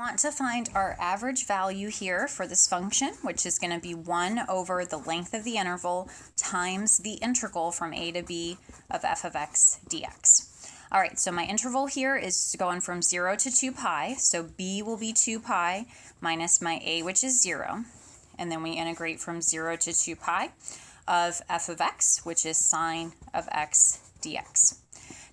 want to find our average value here for this function, which is going to be 1 over the length of the interval times the integral from a to b of f of x dx. All right, so my interval here is going from 0 to 2 pi, so b will be 2 pi minus my a, which is 0, and then we integrate from 0 to 2 pi of f of x, which is sine of x dx.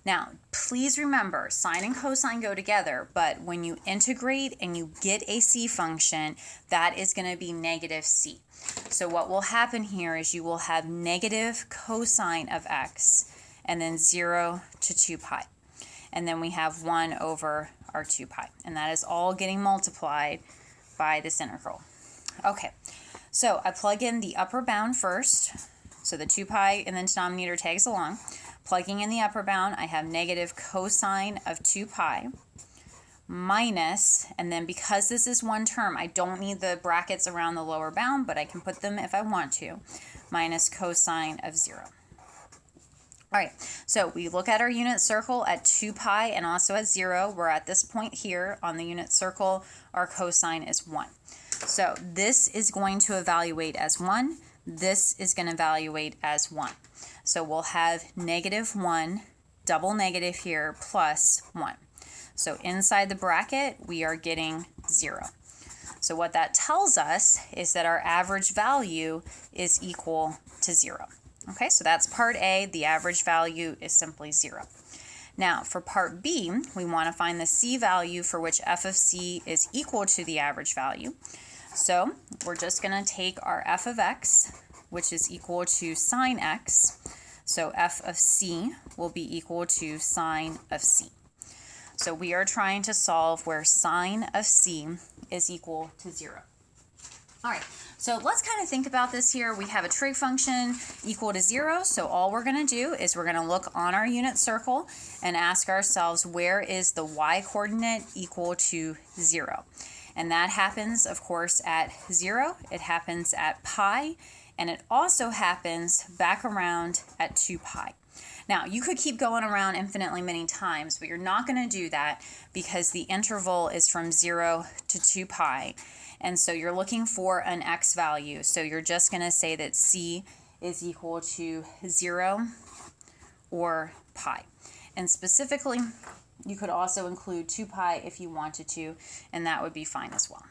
Now, please remember, sine and cosine go together, but when you integrate and you get a c function, that is going to be negative c. So what will happen here is you will have negative cosine of x, and then 0 to 2 pi. And then we have 1 over our 2 pi. And that is all getting multiplied by this integral. Okay, so I plug in the upper bound first. So the 2 pi in the denominator tags along. Plugging in the upper bound, I have negative cosine of 2 pi minus, and then because this is one term, I don't need the brackets around the lower bound, but I can put them if I want to, minus cosine of 0. All right, so we look at our unit circle at 2 pi and also at 0. We're at this point here on the unit circle. Our cosine is 1. So this is going to evaluate as 1. This is going to evaluate as 1. So we'll have negative 1, double negative here, plus 1. So inside the bracket, we are getting 0. So what that tells us is that our average value is equal to 0. Okay, so that's part A. The average value is simply 0. Now, for part B, we want to find the c value for which f of c is equal to the average value. So we're just going to take our f of x, which is equal to sine x. So f of c will be equal to sine of c. So we are trying to solve where sine of c is equal to 0. All right, so let's kind of think about this here. We have a trig function equal to 0, so all we're going to do is we're going to look on our unit circle and ask ourselves, where is the y-coordinate equal to 0? And that happens, of course, at 0, it happens at pi, and it also happens back around at 2 pi. Now, you could keep going around infinitely many times, but you're not going to do that because the interval is from 0 to 2 pi. And so you're looking for an x value. So you're just going to say that c is equal to 0 or pi. And specifically, you could also include 2 pi if you wanted to, and that would be fine as well.